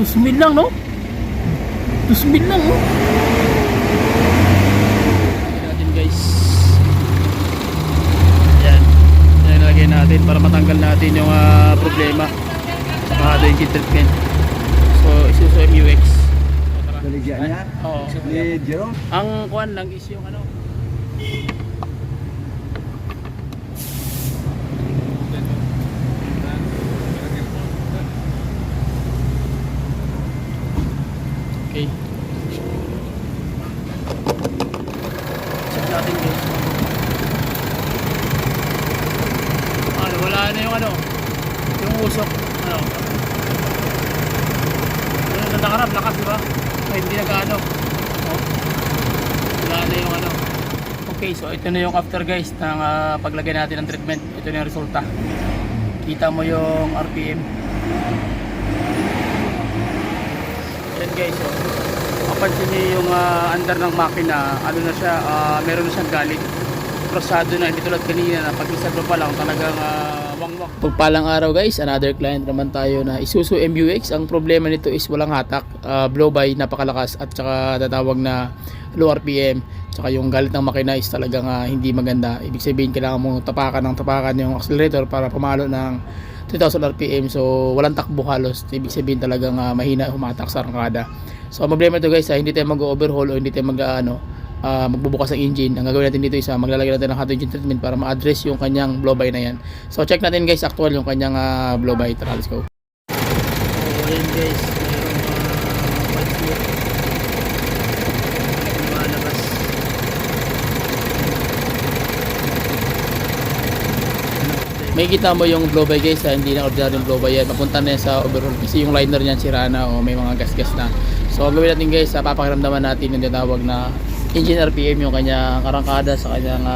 2,000 lang, no? 2,000 lang, no? Lagyan natin, guys. Yan. Yan lagyan natin para matanggal natin yung problema sa engine treatment. So, Isuzu MUX. Baligyan niya? Oo. Ni Jerome? Ang kuhan lang is yung ano. Okay. Check natin, guys. Ano, wala na yung ano. Yung usok. Ano. Ano, nakarap, lakas, diba? Ay, hindi nag-ano. Oh. Wala na yung ano. Okay, so ito na yung after, guys, ng paglagay natin ng treatment. Ito na yung resulta. Kita mo yung RPM. Yan, guys, so mapansin nyo yung under ng makina, ano na siya, meron na siyang galit. Prosado na, hindi tulad kanina na pag isa pa lang talagang wangwang. Pagpalang araw, guys, another client naman tayo na Isuzu MUX. Ang problema nito is walang hatak, blow by napakalakas, at saka tatawag na low RPM. Tsaka yung galit ng makina is talagang hindi maganda. Ibig sabihin kailangan mong tapakan yung accelerator para pumalo ng 3,000 RPM. So walang takbo halos. Ibig sabihin talagang mahina humatak sa arangkada. So ang problema ito, guys, hindi tayo mag-overhaul o hindi tayo magbubukas ng engine. Ang gagawin natin dito is maglalagay natin ng hot engine treatment para ma-address yung kanyang blow by na yan. So check natin, guys, actual yung kanyang blow by. Tara, let's go. So ayan, guys, may kita mo yung blow by, guys, hindi na ordinary yung blow by yan. Papunta na yan sa overhaul kasi yung liner niyan sira na o may mga gas-gas na. So ang gawin natin, guys, papakiramdaman natin yung tinatawag na engine RPM, yung kanyang arangkada sa kanyang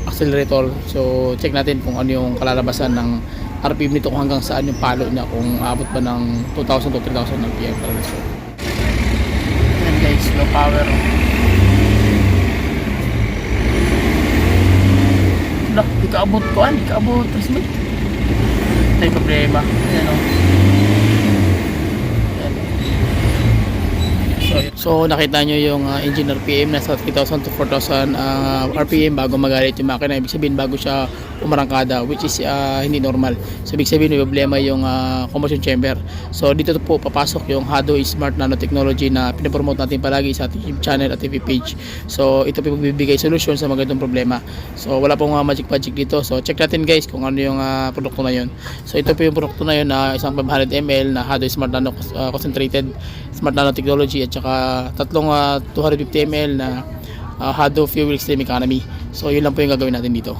accelerator. So check natin kung ano yung kalalabasan ng RPM nito, kung hanggang saan yung palo niya, kung abot ba ng 2,000 to 3,000 RPM. Yan, guys, low power. Lah, di kaabot ko, di kaabot 3,000. Ito yung problema. Ayan, o. So nakita nyo yung engine RPM nasa 3,000 to 4,000 RPM bago magalit yung makina. Ibig sabihin bago siya umarangkada, which is hindi normal. So ibig sabihin may problema yung combustion chamber. So dito po papasok yung Hado Smart Nanotechnology na pinapromote natin palagi sa ating YouTube channel at TV page. So ito po magbibigay solusyon sa mga ganitong problema. So wala pong magic dito. So check natin, guys, kung ano yung produkto na yun. So ito po yung produkto na yun na isang 500 ml na Hado Smart Nano Concentrated Smart Nanotechnology, at saka tatlong 250 ml na Hado Fuel Extreme Economy. So yun lang po yung gagawin natin dito.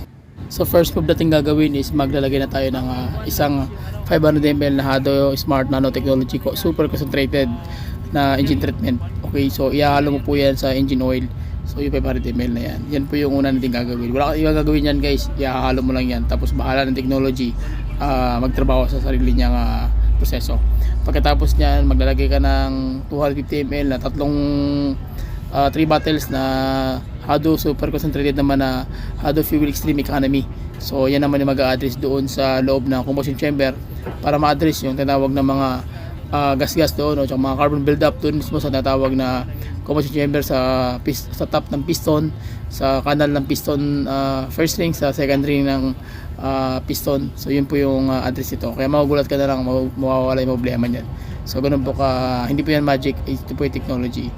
So first move natin gagawin is maglalagay na tayo ng isang 500 ml na Hado Smart Nanotechnology Super Concentrated na engine treatment. Okay, so ihahalo mo po yan sa engine oil. So yung 500 ml na yan, yan po yung una natin gagawin. Wala kang ibang gagawin yan, guys, ihahalo mo lang yan. Tapos bahala ng technology magtrabaho sa sarili niyang proseso. Pagkatapos niyan, maglalagay ka ng 250 ml na tatlong 3 bottles na Hado Super Concentrated naman na Hado Fuel Extreme Economy. So yan naman yung mag-a-address doon sa loob ng combustion chamber para ma-address yung tinatawag na mga gas-gas doon, o mga carbon build-up doon mismo sa tinatawag na combustion chamber, sa top ng piston, sa kanal ng piston, first ring, sa second ring ng piston. So yun po yung address ito. Kaya magugulat ka na lang, mawawala yung problema niyan. So ganun po hindi po yan magic, ito po yung technology.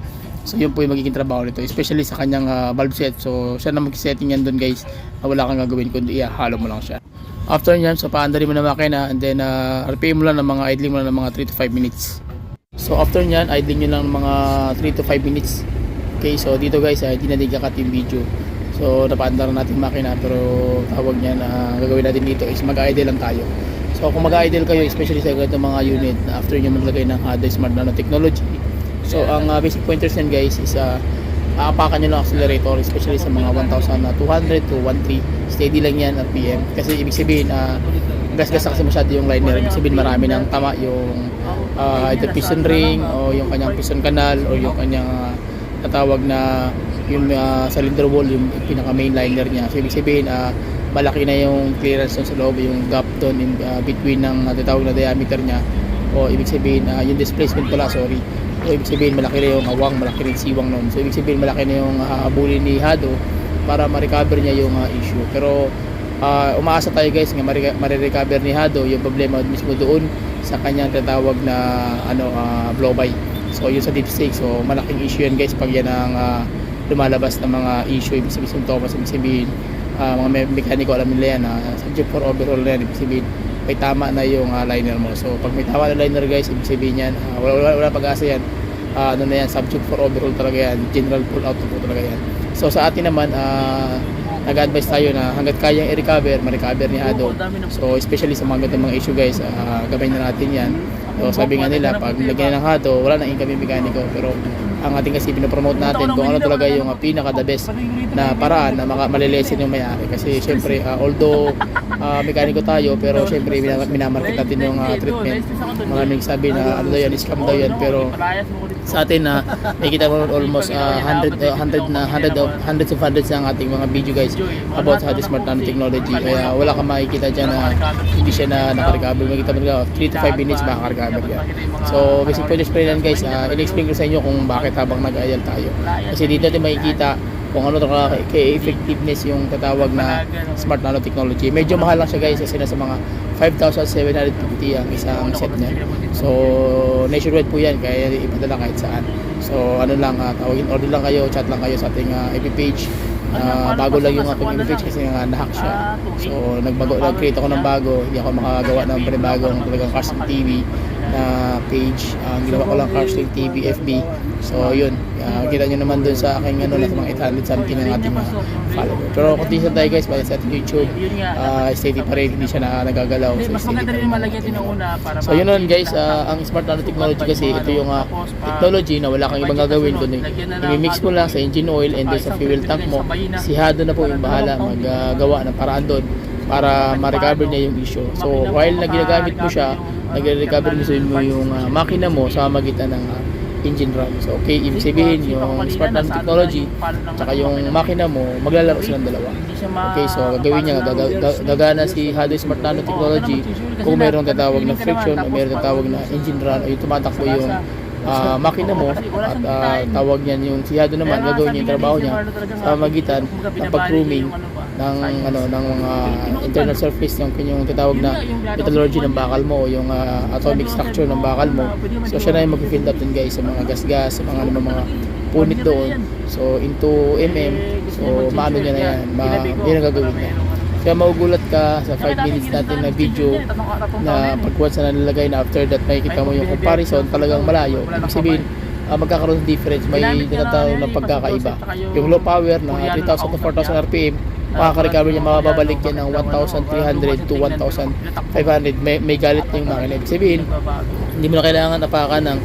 So yun po yung magiging trabaho nito, especially sa kanyang valve set. So siya na mag-setting yan doon, guys, na wala kang gagawin kundi ihalo mo lang siya. After nyan, so paandarin mo na makina, and then RPM mo lang ng mga, idling mo lang ng mga 3 to 5 minutes. So after nyan, idling nyo lang ng mga 3 to 5 minutes. Okay, so dito, guys, hindi na kakat yung video. So napaandar natin makina, pero tawag niya na gagawin natin dito is mag-idle lang tayo. So kung mag-idle kayo, especially sa ganitong mga unit, after nyo maglagay ng Hado Smart Nanotechnology, so ang basic pointers yan, guys, is aapakan nyo lang accelerator, especially sa mga 1,200 to 1,300. Steady lang yan RPM, kasi ibig sabihin gas-gas kasi masyado yung liner. Ibig sabihin marami nang tama yung either piston ring o yung kanyang piston canal o yung kanyang natawag na yung cylinder wall, yung pinaka main liner niya. So ibig sabihin malaki na yung clearance sa loob, yung gap doon in between ng natawag na diameter niya o ibig sabihin yung displacement pala, sorry. So ibig sabihin malaki na yung awang, malaki rin siwang noon. So ibig sabihin malaki na yung habulin ni Hado para ma-recover niya yung issue. Pero umaasa tayo guys nga ma-recover ni Hado yung problema mismo doon sa kanyang tatawag na blow by. So yun sa dipstick, so malaking issue yan guys pag yan ang lumalabas na mga issue, ibig sabihin symptoms, ibig sabihin mga mekaniko alam nila yan, subject for overhaul na yan, ibig sabihin may tama na yung liner mo. So pag may tama na liner guys, ibig sabihin yan wala pag-asa yan, na yan, subject for overhaul talaga yan, general pull out po talaga yan. So sa atin naman nag-advise tayo na hanggat kayang i-recover, ma-recover ni Hado. So especially sa mga ganitong mga issue guys, gabay na natin yan. So sabi nga nila, pag lagyan ng Hado, wala na income yung mekaniko. Pero ang ating kasi pinopromote natin kung ano talaga yung pinaka the best na paraan na malilesen yung may-ari. Kasi syempre, although mekaniko tayo, pero syempre minamarket natin yung treatment. Maraming sabi na ano daw yan, scam daw yan. Pero sa atin nakikita mo almost hundreds of hundreds ng ating mga video guys about how the smart nanotechnology. Kaya wala kang makikita dyan na hindi siya na nakarecover. Makikita mo nila 3 to 5 minutes makakarecover yan. So basic po explain yan guys, in-explain ko sa inyo kung bakit habang nag-aayal tayo. Kasi dito natin makikita kung ano ka-effectiveness yung tatawag na smart nanotechnology. Medyo mahal lang siya guys kasi nasa mga 5,750 ang isang set niya. So nationwide po yan, kaya ipadala kahit saan. So ano lang, tawagin, order lang kayo, chat lang kayo sa ating FB page. Bago lang yung aking FB page kasi nga nahack siya. So nag-create ako ng bago, hindi ako makagawa ng panibagong talagang custom TV na page. Ginawa ko lang Carsling TV FB. So yun, kita nyo naman dun sa aking nasa mga 800 something ang ating follower. Pero continuous tayo guys, balik sa ating YouTube, steady pa rin, hindi siya nagagalaw. So steady pa rin. So yun nun guys, ang smart nanotechnology kasi ito yung technology na wala kang ibang gagawin kundi i-mix mo lang sa engine oil and then sa fuel tank mo. Si Hado na po yung bahala maggawa ng paraan doon para ma-recover niya yung issue. So while ginagamit mo siya, nag-recover mo yung makina mo sa magitan ng engine run. So okay, ibig sabihin yung smart nanotechnology tsaka yung makina mo, maglalaro silang dalawa. Okay, so gagawin niya, gagana si Hado smart nanotechnology kung mayroong tatawag na friction o mayroong tatawag na engine run o yung tumatakbo yung makina mo at tawag niyan yung si Hado naman gagawin niya yung trabaho niya sa magitan ng pag-grooming ng mga internal surface ng kanyang tatawag na metallurgy ng bakal mo o yung atomic structure ng bakal mo. So siya na yung mag-fill up din guys sa mga gas-gas, sa mga mga punit doon. So into so maano niya na yan, yun ang gagawin niya. Kaya maugulat ka sa 5 minutes natin na video na pag-once na nalagay na after that makikita mo yung comparison talagang malayo. Ibig sabihin, magkakaroon ng difference, may tinatawag na pagkakaiba. Yung low power na 3,000 to 4,000 RPM, makaka-recover niya, mababalik yan ng 1,300 to 1,500. May galit na yung makina. Ibig sabihin, hindi mo na kailangan napakan ng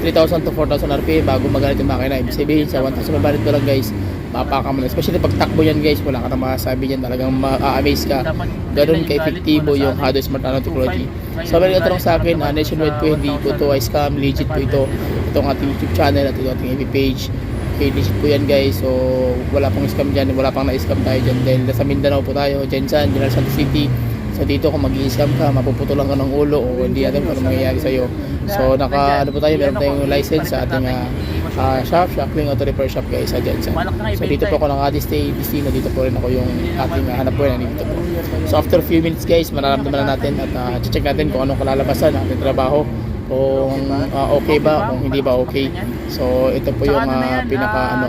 3,000 to 4,000 RPM bago magalit yung makina. Ibig sabihin, sa 1,500 mo lang guys, mapaka mo na. Especially pag takbo yan guys, wala ka na masasabi yan, talagang ma-amaze ka. Ganun ka-efektibo yung Hado smart nanotechnology. So may nagtatanong sa akin, nationwide po, hindi po ito ay scam, legit po ito. Itong ating YouTube channel at ito ating FB page. Okay, legit po yan guys. So wala pong scam dyan, wala pang na-scam tayo dyan dahil nasa Mindanao po tayo, Jensan, General Santos City. So dito kung mag-i-scam ka, mapuputulan ka ng ulo o hindi natin kung ano mangyayari sa'yo. So ano po tayo, meron tayong license sa ating shop, Shackling Auto Repair Shop guys sa Jensen. So dito po ako naka-stay, destino, dito po rin ako yung ating hanap buhay na dito po. So after a few minutes guys, mararamdaman na natin at check natin kung anong kalalabasan ng ating trabaho, kung okay ba, kung hindi ba okay. So ito po yung pinaka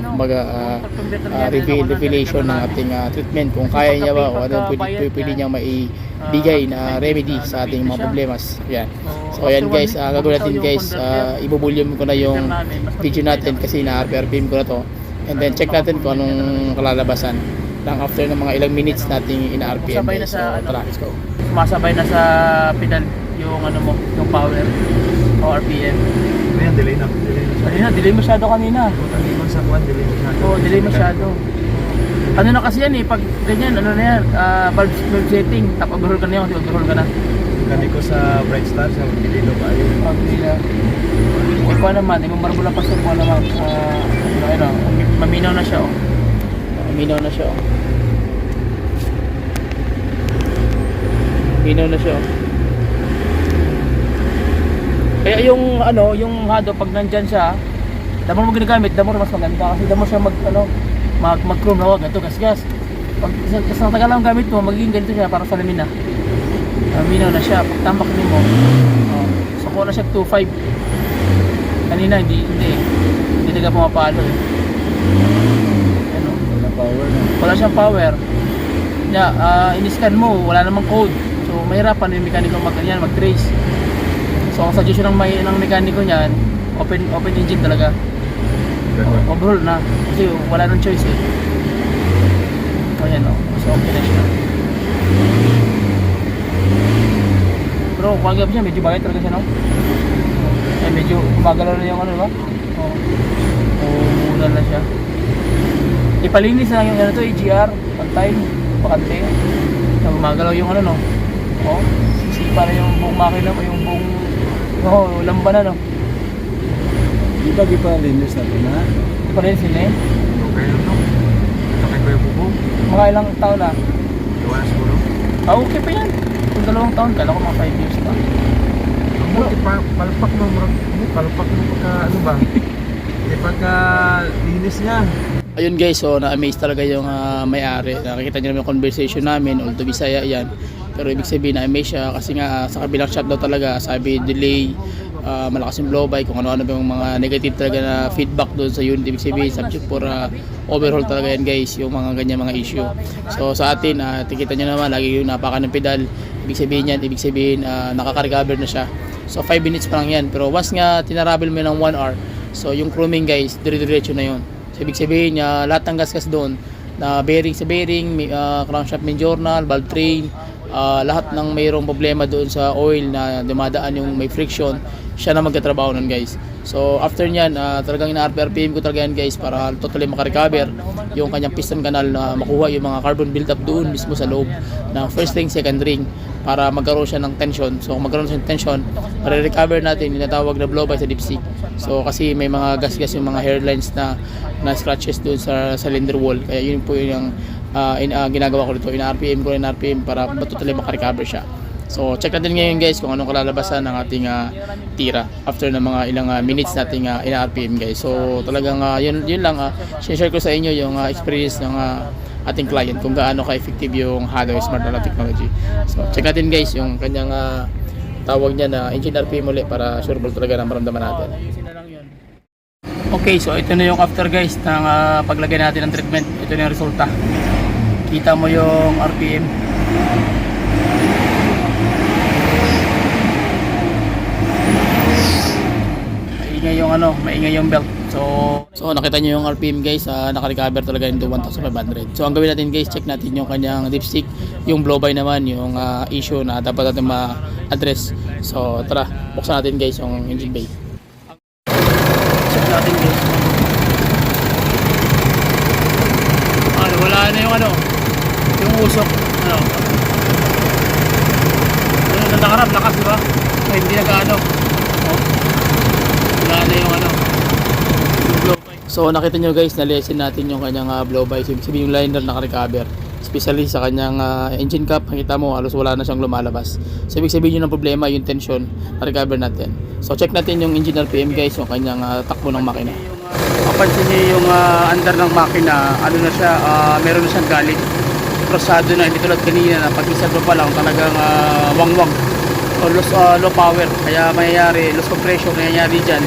revelation ng ating treatment, kung kaya niya ba o ano pwede niyang maibigay na remedy sa ating mga problemas. Yan. So ayan guys, gagawin natin guys, ibubulyum ko na yung video natin kasi na-RPM ko na to. And then check natin kung anong kalalabasan lang after ng mga ilang minutes nating ina-RPM. So tara, let's go. Sumasabay na sa pedal yung yung power o RPM. Ayan, delay na. Delay masyado kanina. Taliman sa kuwan, delay masyado. Oo, delay masyado. Ano na kasi yan pag ganyan, ano na yan, valve setting, tap overhaul ka na yun, overhaul ka na. Kani ko sa Bright Star, sa delay na ba yun? Hindi ko naman, marbula pa sa kuwan naman, maminaw na siya. Minaw na siya. Minaw na siya. Kaya yung ano, yung hado pag nandyan siya, the more mo ginagamit, the more mas maganda kasi the more siya mag-chrome na wag, ito gas-gas. Pag isang tagal lang gamit mo, magiging ganito siya para salamin na. Minaw na siya, pag tambak din mo. So ko na siya 2.5. Kanina hindi talaga pumapalo eh. Ano? Wala power na. Wala siyang power. In-scan mo, wala namang code. So mahirapan yung mekaniko mag-trace. So ang suggestion ng mekaniko niyan, open engine talaga. Overhaul na kasi wala nang choice eh. Ayan o, so okay na siya. Pero quality up siya, medyo bagay talaga siya no? Eh medyo gumagalaw na yung ano diba? Muna na siya. Ipalinis na lang yung ano to, EGR, pantay, bakante. Na gumagalaw yung ano no? Sisipa na yung buong makina mo, yung buong lamba na no? Di ba linis natin na? Di pa rin sila eh. Okay lang no? Sakay ko yung bubong. Mga ilang taon na? Gawa na siguro. Okay pa yan. Kung 2 taon, kala ko mga 5 years pa. Ang buti palpak mo. Palpak mo pagka ano ba? Hindi pagka linis niya. Ayun guys, so na-amaze talaga yung may-ari. Nakikita niyo naman yung conversation namin, although Bisaya yan. Pero ibig sabihin na-amaze siya kasi nga sa kabilang shop daw talaga, sabi delay, malakas yung blow by, kung ano-ano ba yung mga negative talaga na feedback doon sa unit. Ibig sabihin, subject for overhaul talaga yan guys, yung mga ganyan mga issue. So sa atin, tikita nyo naman, lagi yung napaka ng pedal. Ibig sabihin nakaka-recover na siya. So 5 minutes pa lang yan, pero once nga tinaravel mo ng 1 hour, so yung chroming guys, dire-diretso na yun. So ibig sabihin, lahat ng gasgas doon, na bearing sa bearing, crankshaft main journal, valve train, lahat ng mayroong problema doon sa oil na dumadaan yung may friction, siya na magkatrabaho nun guys. So after nyan, talagang ina-RPM ko talaga yan guys para totally makarecover yung kanyang piston canal na makuha yung mga carbon build-up doon mismo sa loob ng first ring, second ring para magkaroon siya ng tension. So kung magkaroon siya ng tension, marirecover natin yung tinatawag na blow by sa dipstick. So kasi may mga gas-gas yung mga hairlines na scratches doon sa cylinder wall. Kaya yun po yung ginagawa ko dito. Ina-RPM ko rin RPM para totally makarecover siya. So check natin ngayon guys kung anong kalalabasan ng ating tira after ng mga ilang minutes nating ina-RPM guys. So talagang yun lang, share ko sa inyo yung experience ng ating client kung gaano ka-effective yung Hathaway Smart Alarm Technology. So check natin guys yung kanyang tawag niya na engine RPM ulit para sureball talaga na maramdaman natin. Okay, so ito na yung after guys ng paglagay natin ng treatment. Ito na yung resulta. Kita mo yung RPM. Maingay yung belt. So nakita nyo yung RPM guys, naka-recover talaga into 1,500. So ang gawin natin guys, check natin yung kanyang dipstick, yung blow by naman, yung issue na dapat natin ma-address. So tara, buksan natin guys yung engine bay. Check natin guys. Wala na yung usok. Nakakarap, lakas diba? So, hindi nag-ano. Wala na yung blow by. So nakita nyo guys, na-lessen natin yung kanyang blow by. Sabihin yung liner naka-recover. Especially sa kanyang engine cap, nakita mo halos wala na siyang lumalabas. So ibig sabihin yun ang problema, yung tension, na-recover natin. So check natin yung engine RPM guys, yung kanyang takbo ng makina. Mapansin nyo yung under ng makina, na siya, meron na siyang galit. Krosado na, hindi tulad kanina na pag isa pa lang talagang wang-wang o low power, kaya mayayari loss compression, nangyayari dyan.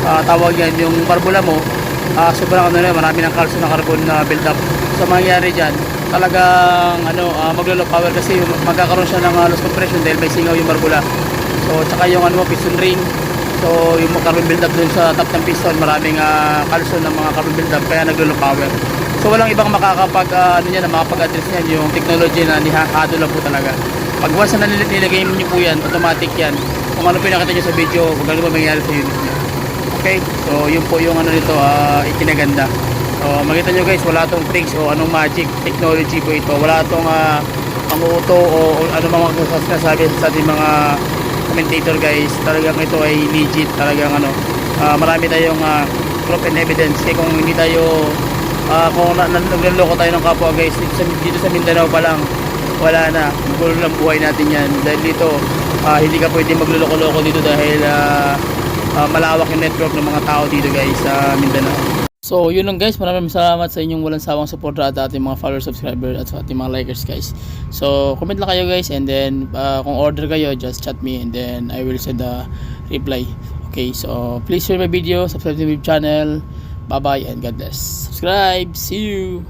Tawag yan yung barbula mo, sobrang marami ng calcium na carbon na build up. So mangyayari dyan talagang maglo-low power kasi magkakaroon siya ng loss compression dahil may singaw yung barbula. So tsaka yung piston ring, so yung carbon build up dun sa top ng piston, maraming calcium ng mga carbon build up kaya naglo-low power. So walang ibang makakapag-address niyan, yung technology na nihahado lang po talaga. Pag once na nilagay niyo po yan, automatic yan. Kung ano pinakita niyo sa video, kung ano ba mangyayari sa unit niya. Okay, so yun po yung nito, ikinaganda. So makita nyo guys, wala tong tricks o anong magic technology po ito. Wala tong panguto o ano mga sasabi sa ating mga commentator guys. Talagang ito ay legit, talagang marami tayong proof and evidence. Kaya kung hindi tayo kung nagloloko tayo ng kapwa guys dito sa Mindanao pa lang, wala na, gulo ng buhay natin yan. Dahil dito, hindi ka pwede magluloko-loko dito dahil malawak yung network ng mga tao dito guys sa Mindanao. So yun lang guys, maraming salamat sa inyong walang sawang suporta at ating mga followers, subscribers at sa ating mga likers guys. So comment lang kayo guys, and then kung order kayo, just chat me and then I will send a reply. Okay, so please share my video, subscribe to my channel. Bye bye and God bless. Subscribe, see you.